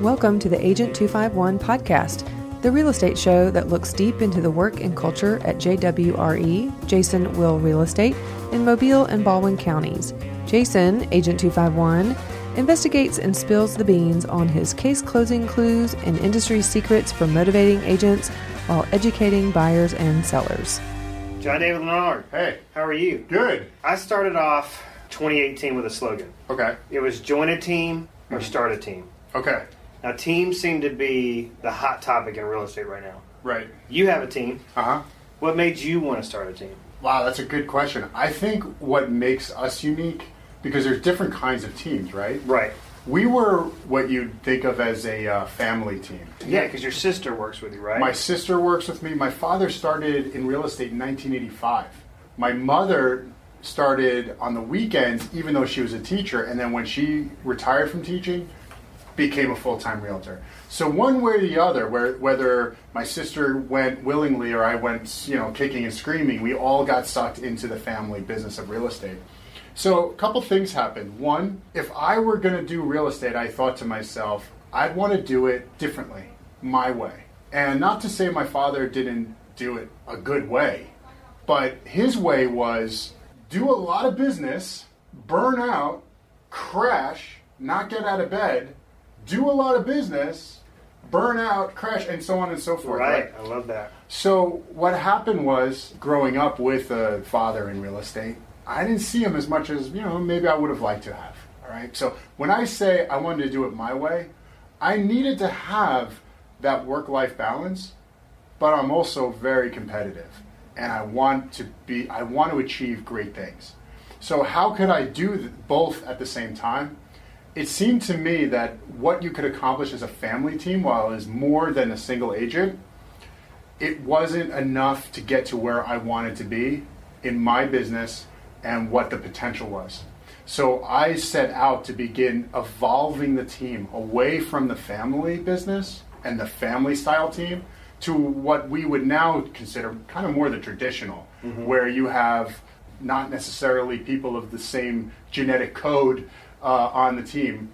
Welcome to the Agent 251 podcast, the real estate show that looks deep into the work and culture at JWRE, Jason Will Real Estate, in Mobile and Baldwin counties. Jason, Agent 251, investigates and spills the beans on his case closing clues and industry secrets for motivating agents while educating buyers and sellers. John David Lenard. Hey. How are you? Good. I started off 2018 with a slogan. Okay. It was join a team or start a team. Okay. Now, teams seem to be the hot topic in real estate right now. Right. You have a team. Uh-huh. What made you want to start a team? Wow, that's a good question. I think what makes us unique, because there's different kinds of teams, right? Right. We were what you'd think of as a family team. Yeah, because your sister works with you, right? My sister works with me. My father started in real estate in 1985. My mother started on the weekends, even though she was a teacher, and then when she retired from teaching, became a full-time realtor. So one way or the other, whether my sister went willingly or I went, kicking and screaming, we all got sucked into the family business of real estate. So a couple things happened. One, if I were going to do real estate, I thought to myself, I'd want to do it differently, my way. And not to say my father didn't do it a good way, but his way was do a lot of business, burn out, crash, not get out of bed, do a lot of business, burn out, crash, and so on and so forth. Right. I love that. So what happened was, growing up with a father in real estate, I didn't see him as much as, maybe I would have liked to have. All right. So when I say I wanted to do it my way, I needed to have that work-life balance, but I'm also very competitive. And I want to achieve great things. So how could I do both at the same time? It seemed to me that what you could accomplish as a family team, while it is more than a single agent, it wasn't enough to get to where I wanted to be in my business and what the potential was. So I set out to begin evolving the team away from the family business and the family style team to what we would now consider kind of more the traditional, where you have not necessarily people of the same genetic code on the team.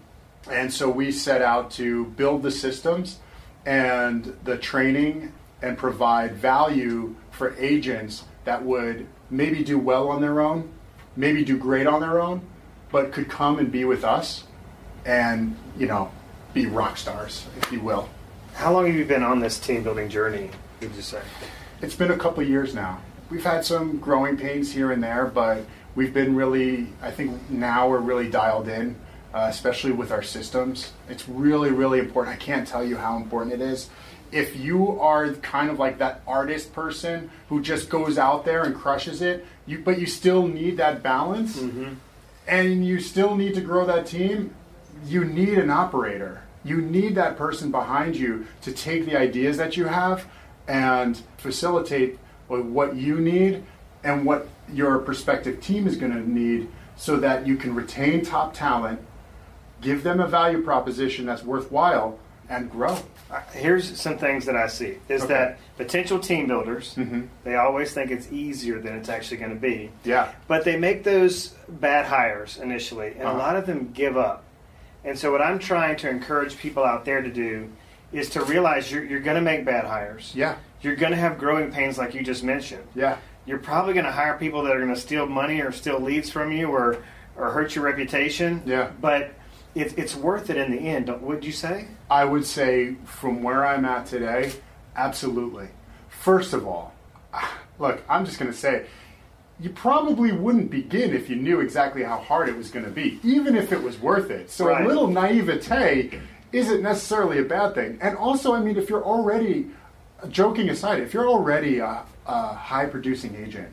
And so we set out to build the systems and the training and provide value for agents that would maybe do well on their own, maybe do great on their own, but could come and be with us and, be rock stars, if you will. How long have you been on this team building journey, would you say? It's been a couple of years now. We've had some growing pains here and there, but we've been I think now we're really dialed in, especially with our systems. It's really, really important. I can't tell you how important it is. If you are kind of like that artist person who just goes out there and crushes it, but you still need that balance, and you still need to grow that team, you need an operator. You need that person behind you to take the ideas that you have and facilitate what you need and what your prospective team is going to need so that you can retain top talent, give them a value proposition that's worthwhile, and grow. Here's some things that I see, is that potential team builders, they always think it's easier than it's actually going to be. Yeah. But they make those bad hires initially, and a lot of them give up. And so what I'm trying to encourage people out there to do is to realize you're going to make bad hires. Yeah. You're going to have growing pains like you just mentioned. Yeah. You're probably going to hire people that are going to steal money or steal leads from you or hurt your reputation. Yeah. But it's worth it in the end, would you say? I would say from where I'm at today, absolutely. First of all, look, I'm just going to say, you probably wouldn't begin if you knew exactly how hard it was going to be, even if it was worth it. So a little naivete isn't necessarily a bad thing. And also, if you're already, joking aside, if you're already a high-producing agent,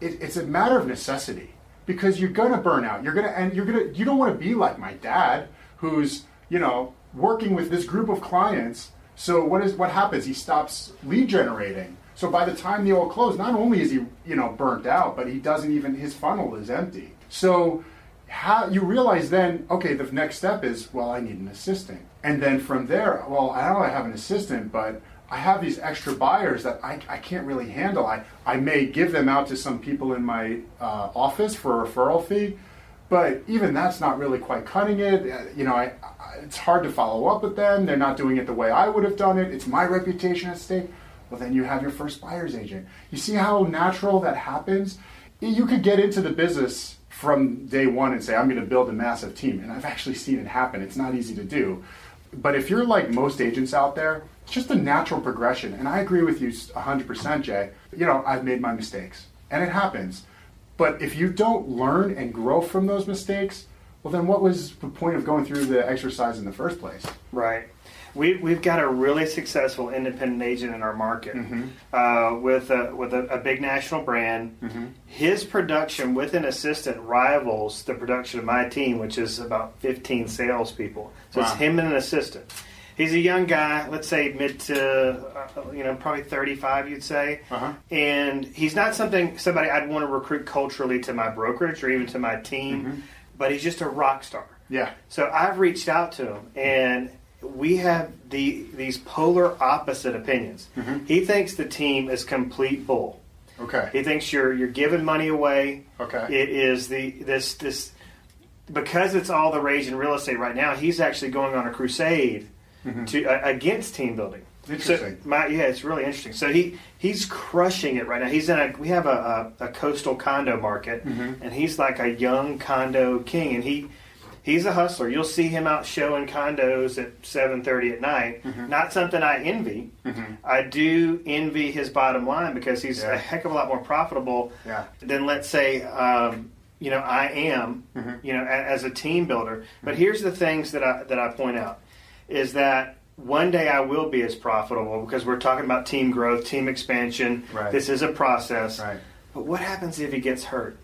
it's a matter of necessity because you're going to burn out. You don't want to be like my dad, who's working with this group of clients. So what happens? He stops lead generating. So by the time they all close, not only is he, burnt out, but he doesn't even, his funnel is empty. So you realize then, okay, the next step is, well, I need an assistant. And then from there, well, I know I have an assistant, but I have these extra buyers that I can't really handle. I may give them out to some people in my office for a referral fee, But even that's not really quite cutting it. It's hard to follow up with them. They're not doing it the way I would have done it. It's my reputation at stake. Well, then you have your first buyer's agent. You see how natural that happens? You could get into the business from day one and say, I'm going to build a massive team. And I've actually seen it happen. It's not easy to do. But if you're like most agents out there, it's just a natural progression. And I agree with you 100%, Jay. I've made my mistakes. And it happens. But if you don't learn and grow from those mistakes, well, then what was the point of going through the exercise in the first place? Right. We've got a really successful independent agent in our market with a big national brand. Mm-hmm. His production with an assistant rivals the production of my team, which is about 15 salespeople. So It's him and an assistant. He's a young guy, let's say mid to, probably 35, you'd say. Uh-huh. And he's not somebody I'd want to recruit culturally to my brokerage or even to my team, but he's just a rock star. Yeah. So I've reached out to him, and we have these polar opposite opinions. Mm-hmm. He thinks the team is complete bull. Okay. He thinks you're giving money away. Okay. It is this because it's all the rage in real estate right now. He's actually going on a crusade against team building. Interesting. So it's really interesting. So he's crushing it right now. We have a coastal condo market, and he's like a young condo king, and he's a hustler. You'll see him out showing condos at 7:30 at night. Mm-hmm. Not something I envy. Mm-hmm. I do envy his bottom line because he's a heck of a lot more profitable than, let's say, I am, as a team builder. But here's the things that I point out is that one day I will be as profitable because we're talking about team growth, team expansion. Right. This is a process. Right. But what happens if he gets hurt?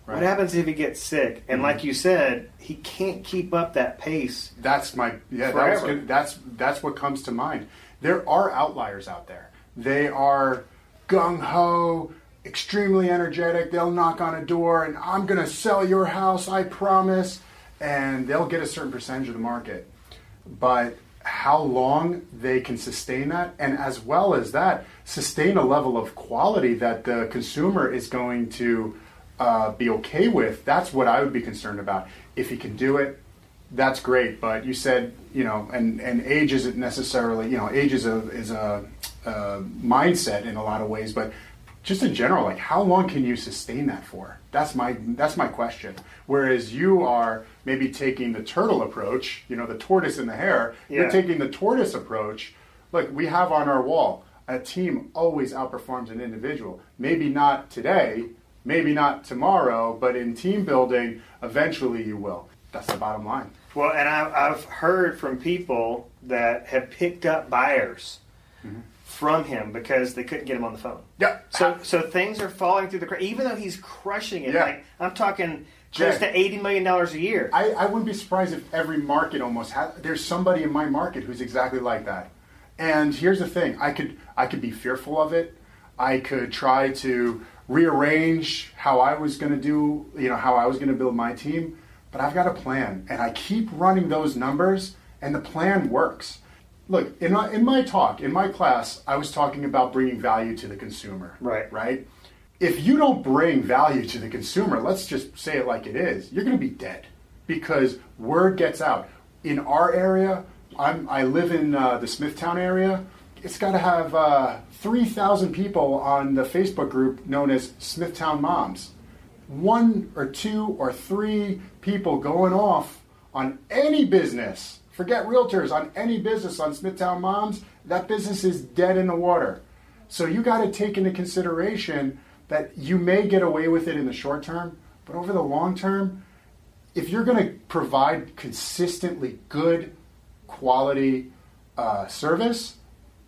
Right. What happens if he gets sick? And like you said, he can't keep up that pace. That's what comes to mind. There are outliers out there. They are gung-ho, extremely energetic. They'll knock on a door and I'm going to sell your house, I promise. And they'll get a certain percentage of the market. But how long they can sustain that, and as well as that, sustain a level of quality that the consumer is going to be okay with, that's what I would be concerned about. If he can do it, that's great. But you said, and age isn't necessarily, age is a mindset in a lot of ways, but just in general, like how long can you sustain that for? That's my question. Whereas you are maybe taking the turtle approach, the tortoise and the hare. Yeah. You're taking the tortoise approach. Look, we have on our wall, a team always outperforms an individual. Maybe not today, maybe not tomorrow, but in team building, eventually you will. That's the bottom line. Well, and I've heard from people that have picked up buyers from him because they couldn't get him on the phone. Yeah. So things are falling through the cracks, even though he's crushing it. Yeah. Like I'm talking close to $80 million a year. I wouldn't be surprised if every market almost has. There's somebody in my market who's exactly like that. And here's the thing: I could be fearful of it. I could try to rearrange how I was going to do, how I was going to build my team. But I've got a plan, and I keep running those numbers, and the plan works. Look, in my class, I was talking about bringing value to the consumer. Right? If you don't bring value to the consumer, let's just say it like it is, you're going to be dead because word gets out. In our area, I live in the Smithtown area. It's got to have 3,000 people on the Facebook group known as Smithtown Moms. 1 or 2 or 3 people going off on any business. Forget realtors, on any business on Smithtown Moms, that business is dead in the water. So you got to take into consideration that you may get away with it in the short term, but over the long term, if you're going to provide consistently good quality service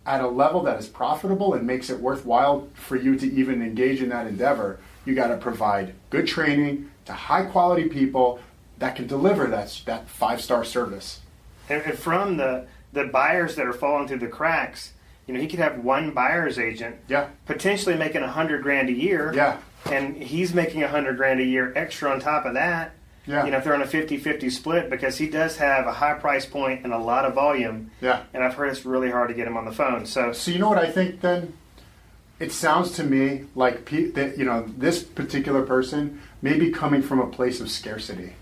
at a level that is profitable and makes it worthwhile for you to even engage in that endeavor, you got to provide good training to high quality people that can deliver that 5-star service. And from the buyers that are falling through the cracks, he could have one buyer's agent, potentially making $100,000 a year, and he's making $100,000 a year extra on top of that. If they're on a 50-50 split, because he does have a high price point and a lot of volume. And I've heard it's really hard to get him on the phone. So you know what I think then? It sounds to me like this particular person may be coming from a place of scarcity.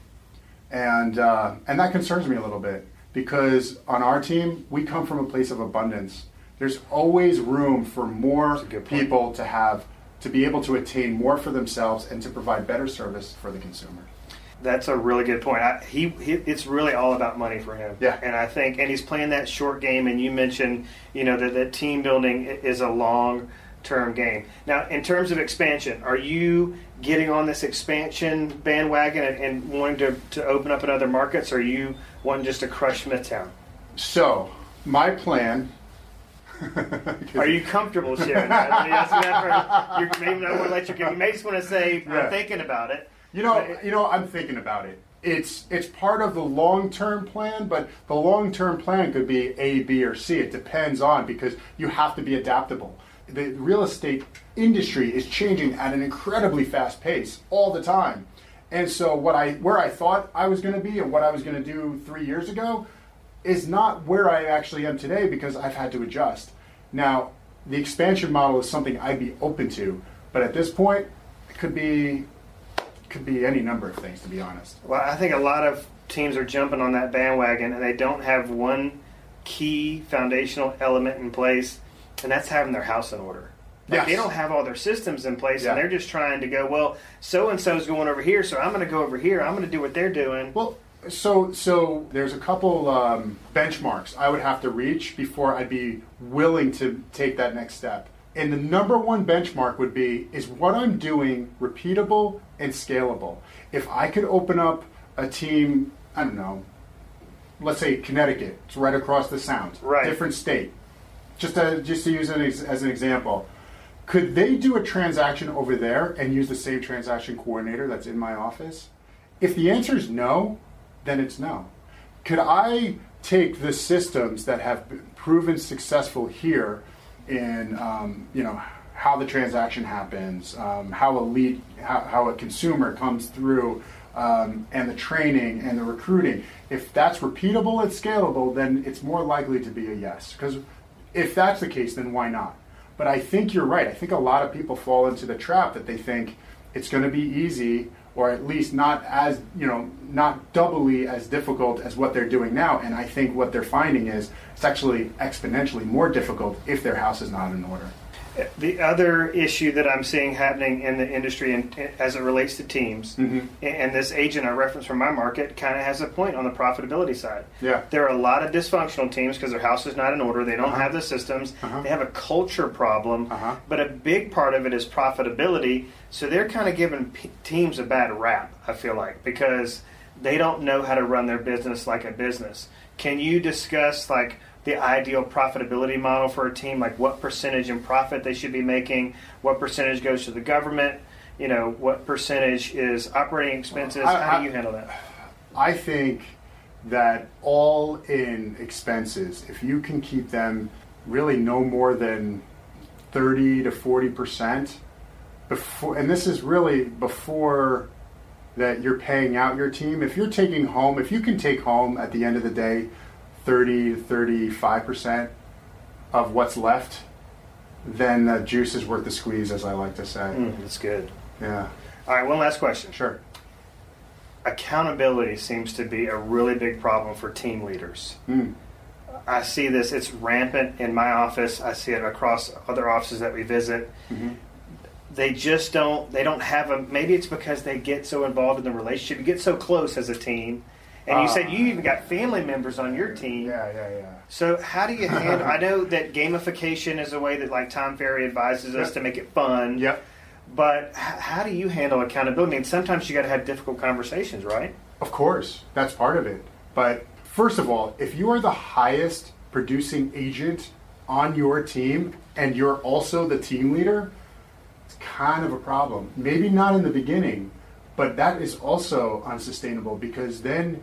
And that concerns me a little bit, because on our team, we come from a place of abundance. There's always room for more people to be able to attain more for themselves and to provide better service for the consumer. That's a really good point. It's really all about money for him. Yeah. And I think, and he's playing that short game, and you mentioned, that team building is a long-term game. Now, in terms of expansion, are you getting on this expansion bandwagon and wanting to open up in other markets, or are you wanting just to crush Smithtown? So, my plan... Are you comfortable sharing that? Maybe not want to let you may just want to say, I'm thinking about it. I'm thinking about it. It's part of the long-term plan, but the long-term plan could be A, B, or C. It depends on, because you have to be adaptable. The real estate industry is changing at an incredibly fast pace all the time. And so where I thought I was going to be and what I was going to do 3 years ago is not where I actually am today, because I've had to adjust. Now, the expansion model is something I'd be open to, but at this point, it could be any number of things, to be honest. Well, I think a lot of teams are jumping on that bandwagon, and they don't have one key foundational element in place, and that's having their house in order. Yes. They don't have all their systems in place, and they're just trying to go, well, so-and-so's going over here, so I'm going to go over here. I'm going to do what they're doing. Well, so there's a couple benchmarks I would have to reach before I'd be willing to take that next step. And the number one benchmark would be, is what I'm doing repeatable and scalable? If I could open up a team, I don't know, let's say Connecticut, it's right across the Sound, different state, just to use it as an example. Could they do a transaction over there and use the same transaction coordinator that's in my office? If the answer is no, then it's no. Could I take the systems that have been proven successful here in how the transaction happens, how a consumer comes through, and the training and the recruiting? If that's repeatable and scalable, then it's more likely to be a yes. Because if that's the case, then why not? But I think you're right. I think a lot of people fall into the trap that they think it's going to be easy, or at least not doubly as difficult as what they're doing now. And I think what they're finding is it's actually exponentially more difficult if their house is not in order. The other issue that I'm seeing happening in the industry, and as it relates to teams, and this agent I referenced from my market kind of has a point on the profitability side. Yeah. There are a lot of dysfunctional teams because their house is not in order. They don't have the systems. They have a culture problem. But a big part of it is profitability. So they're kind of giving teams a bad rap, I feel like, because they don't know how to run their business like a business. Can you discuss the ideal profitability model for a team, like what percentage in profit they should be making, what percentage goes to the government, what percentage is operating expenses? How do you handle that? I think that all in expenses, if you can keep them really no more than 30 to 40%, and this is really before that you're paying out your team. If you can take home at the end of the day 30 to 35% of what's left, then the juice is worth the squeeze, as I like to say. That's good. Yeah. All right, one last question. Sure. Accountability seems to be a really big problem for team leaders. I see this, it's rampant in my office. I see it across other offices that we visit. They don't have maybe it's because they get so involved in the relationship. You get so close as a team. And you said you even got family members on your team. Yeah. So how do you handle... I know that gamification is a way that Tom Ferry advises us to make it fun. Yep. But how do you handle accountability? And sometimes you got to have difficult conversations, right? Of course. That's part of it. But first of all, if you are the highest producing agent on your team and you're also the team leader, it's kind of a problem. Maybe not in the beginning, but that is also unsustainable, because then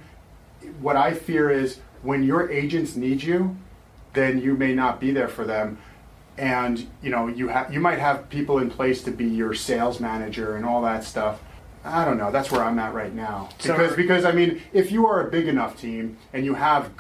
what I fear is when your agents need you, then you may not be there for them. And you might have people in place to be your sales manager and all that stuff. I don't know. That's where I'm at right now. Because I mean, if you are a big enough team and you have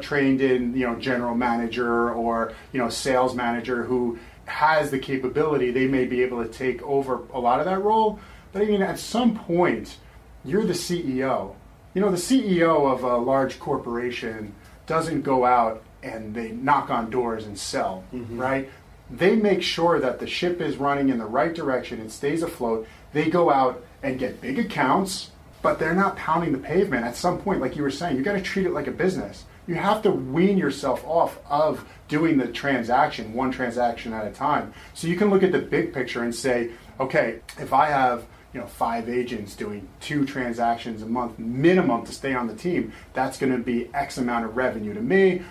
trained in general manager or sales manager who has the capability, they may be able to take over a lot of that role. But I mean, at some point, you're the CEO. the CEO of a large corporation doesn't go out and they knock on doors and sell, right? They make sure that the ship is running in the right direction, it stays afloat. They go out and get big accounts, but they're not pounding the pavement. At some point, like you were saying, you got to treat it like a business. You have to wean yourself off of doing the transaction, one transaction at a time. So you can look at the big picture and say, okay, if I have 5 agents doing 2 transactions a month minimum to stay on the team, that's going to be X amount of revenue to me.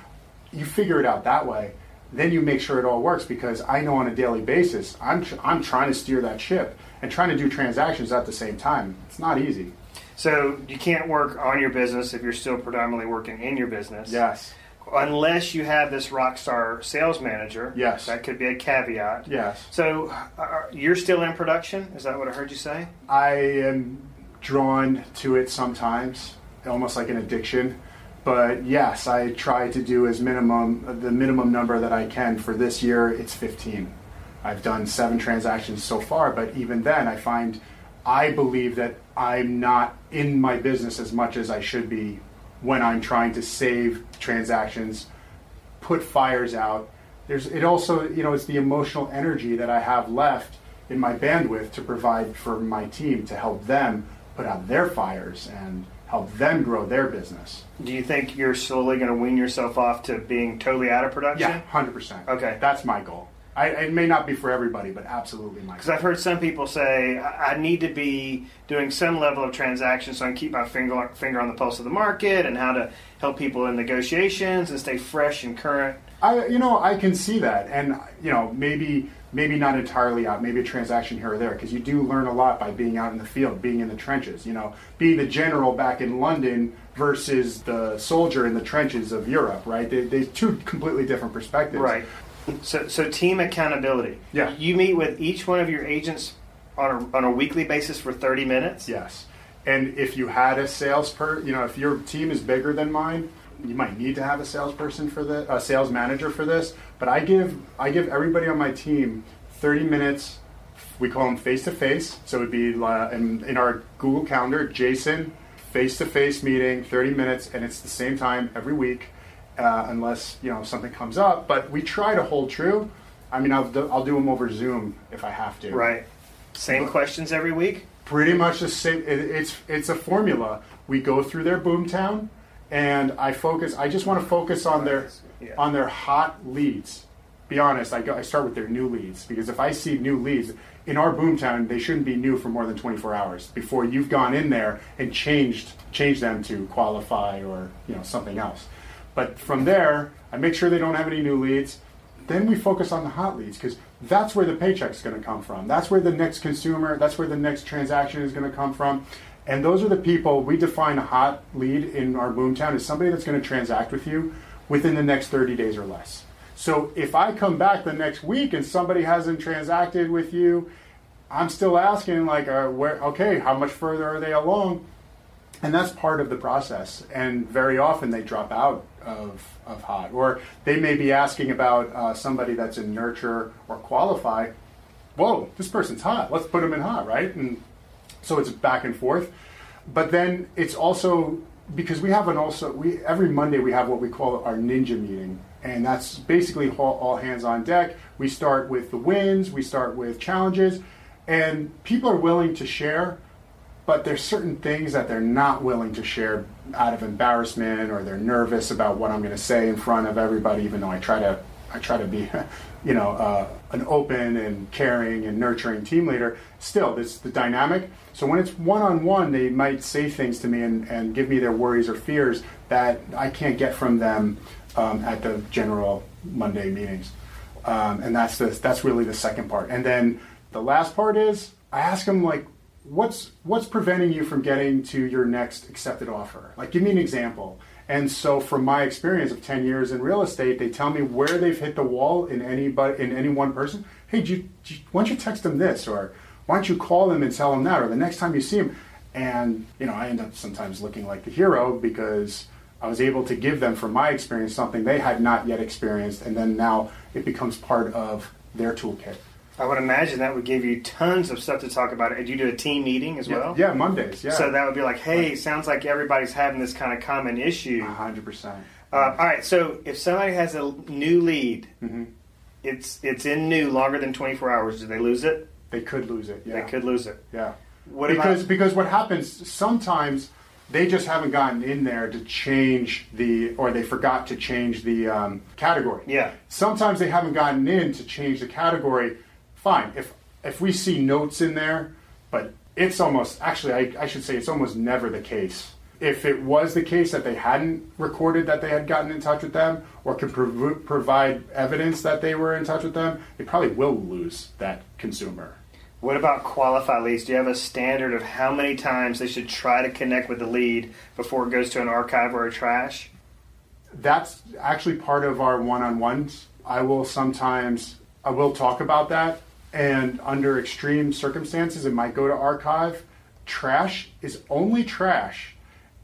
You figure it out that way. Then you make sure it all works, because I know on a daily basis, I'm trying to steer that ship and trying to do transactions at the same time. It's not easy. So you can't work on your business if you're still predominantly working in your business. Yes. Unless you have this rock star sales manager. Yes. That could be a caveat. Yes. So you're still in production? Is that what I heard you say? I am drawn to it sometimes, almost like an addiction. But yes, I try to do the minimum number that I can. For this year, it's 15. I've done 7 transactions so far, but even then I believe that I'm not in my business as much as I should be when I'm trying to save transactions, put fires out. It also, it's the emotional energy that I have left in my bandwidth to provide for my team to help them put out their fires and help them grow their business. Do you think you're slowly going to wean yourself off to being totally out of production? Yeah, 100%. Okay. That's my goal. It may not be for everybody, but absolutely my goal. Because I've heard some people say, I need to be doing some level of transactions so I can keep my finger on the pulse of the market, and how to help people in negotiations and stay fresh and current. I can see that. And, maybe not entirely out, maybe a transaction here or there, because you do learn a lot by being out in the field, being in the trenches, being the general back in London versus the soldier in the trenches of Europe, right? They're 2 completely different perspectives. Right. So team accountability. Yeah. You meet with each one of your agents on a weekly basis for 30 minutes? Yes. And if you had a if your team is bigger than mine, you might need to have a salesperson a sales manager for this. But I give everybody on my team 30 minutes. We call them face-to-face. So it would be in our Google Calendar, Jason, face-to-face meeting, 30 minutes, and it's the same time every week. Unless something comes up, but we try to hold true. I mean, I'll do them over Zoom if I have to. Right. Same questions every week. Pretty much the same. It's a formula. We go through their boomtown, and I just want to focus on their hot leads. Be honest. I start with their new leads, because if I see new leads in our boomtown, they shouldn't be new for more than 24 hours before you've gone in there and changed them to qualify or something else. But from there, I make sure they don't have any new leads. Then we focus on the hot leads, because that's where the paycheck's going to come from. That's where the next consumer, that's where the next transaction is going to come from. And those are the people, we define a hot lead in our boomtown as somebody that's going to transact with you within the next 30 days or less. So if I come back the next week and somebody hasn't transacted with you, I'm still asking, how much further are they along? And that's part of the process. And very often they drop out of hot. Or they may be asking about somebody that's in nurture or qualify. Whoa, this person's hot. Let's put them in hot, right? And so it's back and forth. But then it's also, because every Monday we have what we call our ninja meeting. And that's basically all hands on deck. We start with the wins. We start with challenges. And people are willing to share, but there's certain things that they're not willing to share out of embarrassment, or they're nervous about what I'm going to say in front of everybody, even though I try to be, an open and caring and nurturing team leader. Still, it's the dynamic. So when it's one-on-one, they might say things to me and give me their worries or fears that I can't get from them at the general Monday meetings. And that's really the second part. And then the last part is I ask them, what's preventing you from getting to your next accepted offer? Give me an example. And so from my experience of 10 years in real estate, they tell me where they've hit the wall in any one person. Hey, why don't you text them this? Or why don't you call them and tell them that? Or the next time you see them. And, I end up sometimes looking like the hero, because I was able to give them, from my experience, something they had not yet experienced. And then now it becomes part of their toolkit. I would imagine that would give you tons of stuff to talk about. Do you do a team meeting as well? Yeah, Mondays, yeah. So that would be like, hey, sounds like everybody's having this kind of common issue. 100%. All right, so if somebody has a new lead, it's in new longer than 24 hours, do they lose it? They could lose it, yeah. They could lose it. Yeah. Because what happens, sometimes they just haven't gotten in there to change or they forgot to change the category. Yeah. Sometimes they haven't gotten in to change the category. Fine. If we see notes in there, but it's almost, actually I should say it's almost never the case. If it was the case that they hadn't recorded that they had gotten in touch with them or could provide evidence that they were in touch with them, they probably will lose that consumer. What about qualified leads? Do you have a standard of how many times they should try to connect with the lead before it goes to an archive or a trash? That's actually part of our one-on-ones. I will talk about that, and under extreme circumstances, it might go to archive. Trash is only trash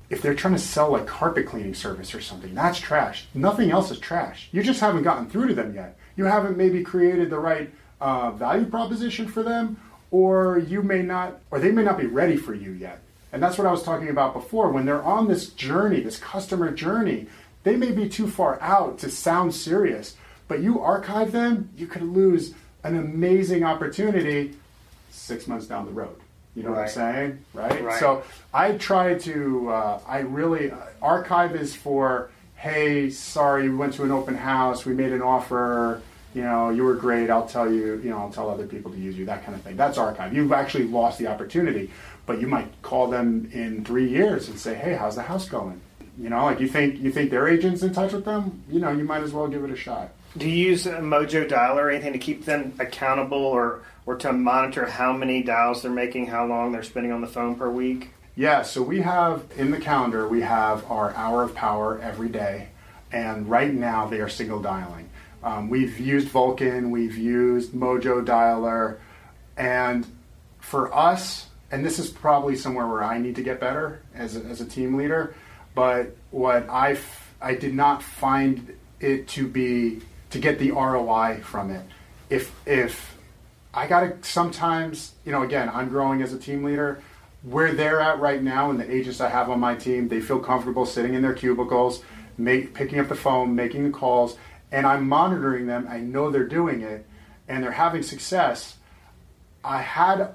if they're trying to sell a carpet cleaning service or something. That's trash. Nothing else is trash. You just haven't gotten through to them yet. You haven't maybe created the right value proposition for them, or they may not be ready for you yet. And that's what I was talking about before. When they're on this journey, this customer journey, they may be too far out to sound serious, but you archive them, you could lose an amazing opportunity 6 months down the road. You know what I'm saying? Right? So I try to, archive is for, hey, sorry, we went to an open house, we made an offer, you were great, I'll tell other people to use you, that kind of thing. That's archive. You've actually lost the opportunity, but you might call them in 3 years and say, hey, how's the house going? You think their agent's in touch with them? You might as well give it a shot. Do you use a Mojo dialer or anything to keep them accountable or to monitor how many dials they're making, how long they're spending on the phone per week? Yeah, so we have, in the calendar, we have our hour of power every day, and right now they are single dialing. We've used Vulcan, we've used Mojo Dialer, and for us, and this is probably somewhere where I need to get better as a team leader, but what I did not find it to get the ROI from it. If I gotta sometimes, again, I'm growing as a team leader, where they're at right now and the agents I have on my team, they feel comfortable sitting in their cubicles, picking up the phone, making the calls, and I'm monitoring them. I know they're doing it, and they're having success. I had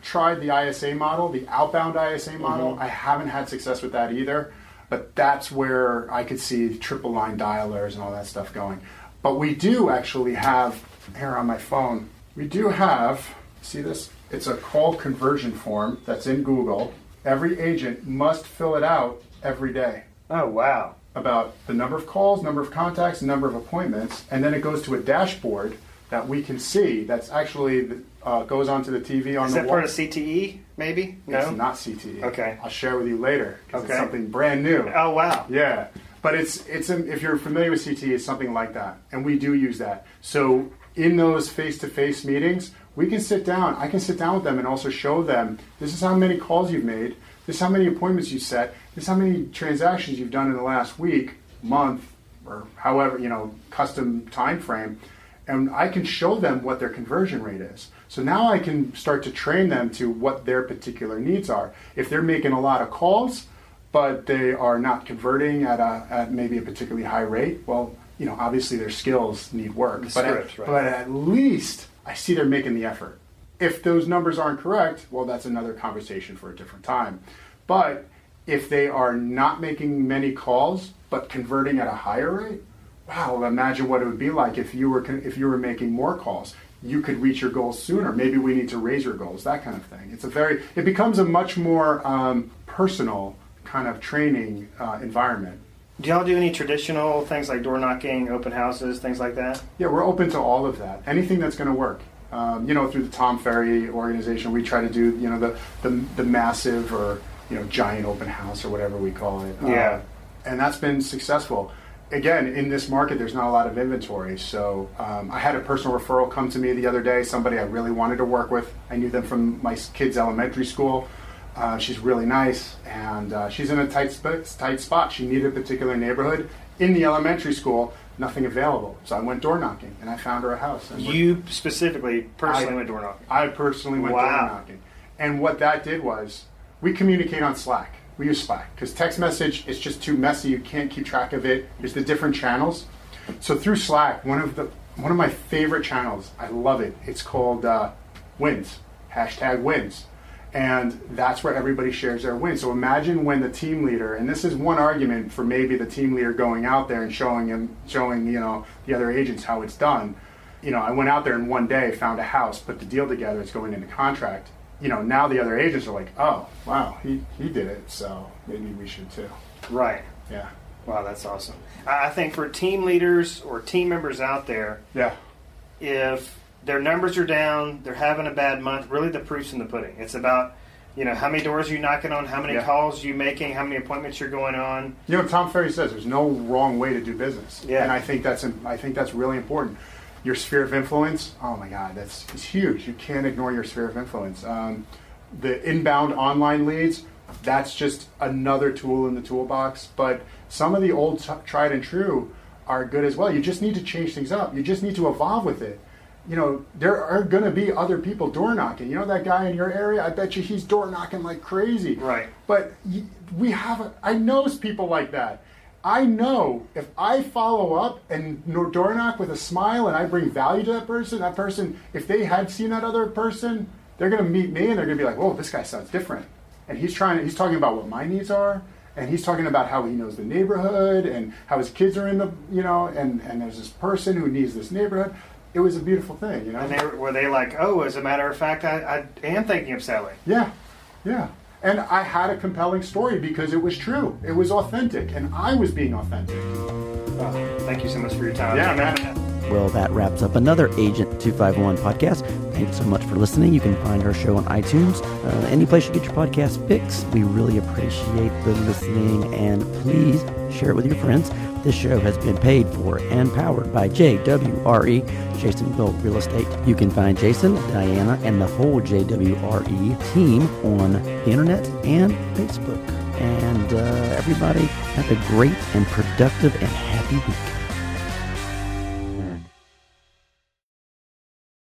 tried the ISA model, the outbound ISA model. I haven't had success with that either, but that's where I could see triple line dialers and all that stuff going. But we do actually have, here on my phone, we do have, see this? It's a call conversion form that's in Google. Every agent must fill it out every day. Oh, wow. About the number of calls, number of contacts, number of appointments, and then it goes to a dashboard that we can see that's actually goes onto the TV on the wall. Is that part of CTE, maybe? No? It's not CTE. Okay. I'll share with you later, because it's something brand new. Oh, wow. Yeah. But if you're familiar with CTE, it's something like that, and we do use that. So in those face-to-face meetings, we can sit down. I can sit down with them and also show them, this is how many calls you've made, this is how many appointments you set, this is how many transactions you've done in the last week, month, or however, custom time frame. And I can show them what their conversion rate is. So now I can start to train them to what their particular needs are. If they're making a lot of calls, but they are not converting at maybe a particularly high rate, well, obviously their skills need work. But at least I see they're making the effort. If those numbers aren't correct, well, that's another conversation for a different time. But if they are not making many calls, but converting at a higher rate, wow, imagine what it would be like if you were making more calls. You could reach your goals sooner. Maybe we need to raise your goals, that kind of thing. It becomes a much more personal kind of training environment. Do y'all do any traditional things like door knocking, open houses, things like that? Yeah, we're open to all of that. Anything that's going to work. Through the Tom Ferry organization, we try to do the massive or giant open house or whatever we call it. Yeah, and that's been successful. Again, in this market, there's not a lot of inventory. So I had a personal referral come to me the other day, somebody I really wanted to work with. I knew them from my kids' elementary school. She's really nice, and she's in a tight spot. She needed a particular neighborhood in the elementary school nothing available. So I went door knocking, and I found her a house. And you specifically, personally went door knocking? I personally went door knocking. And what that did was, we communicate on Slack. We use Slack, because text message is just too messy. You can't keep track of it. There's the different channels. So through Slack, one of my favorite channels, I love it. It's called Wins, #Wins. And that's where everybody shares their wins. So imagine when the team leader, and this is one argument for maybe the team leader going out there and showing the other agents how it's done. I went out there in one day, found a house, put the deal together, it's going into contract. Now the other agents are like, oh, wow, he did it, so maybe we should too. Right. Yeah. Wow, that's awesome. I think for team leaders or team members out there, if their numbers are down, they're having a bad month, really the proof's in the pudding. It's about, how many doors you're knocking on, how many calls you're making, how many appointments you're going on. Tom Ferry says there's no wrong way to do business. Yeah. And I think that's really important. Your sphere of influence, oh my God, it's huge. You can't ignore your sphere of influence. The inbound online leads, that's just another tool in the toolbox. But some of the old tried and true are good as well. You just need to change things up. You just need to evolve with it. There are going to be other people door knocking. That guy in your area, I bet you he's door knocking like crazy. Right. But I know people like that. I know if I follow up and door knock with a smile and I bring value to that person, if they had seen that other person, they're going to meet me and they're going to be like, whoa, this guy sounds different. And he's talking about what my needs are, and he's talking about how he knows the neighborhood and how his kids are in the, and there's this person who needs this neighborhood. It was a beautiful thing, And were they like, oh, as a matter of fact, I am thinking of selling. Yeah. And I had a compelling story because it was true. It was authentic, and I was being authentic. Thank you so much for your time. Yeah, man. Well, that wraps up another Agent 251 podcast. Thanks so much for listening. You can find our show on iTunes, any place you get your podcast fix. We really appreciate the listening, and please share it with your friends. This show has been paid for and powered by JWRE, Jason Will Real Estate. You can find Jason, Diana, and the whole JWRE team on the internet and Facebook. And everybody have a great and productive and happy week.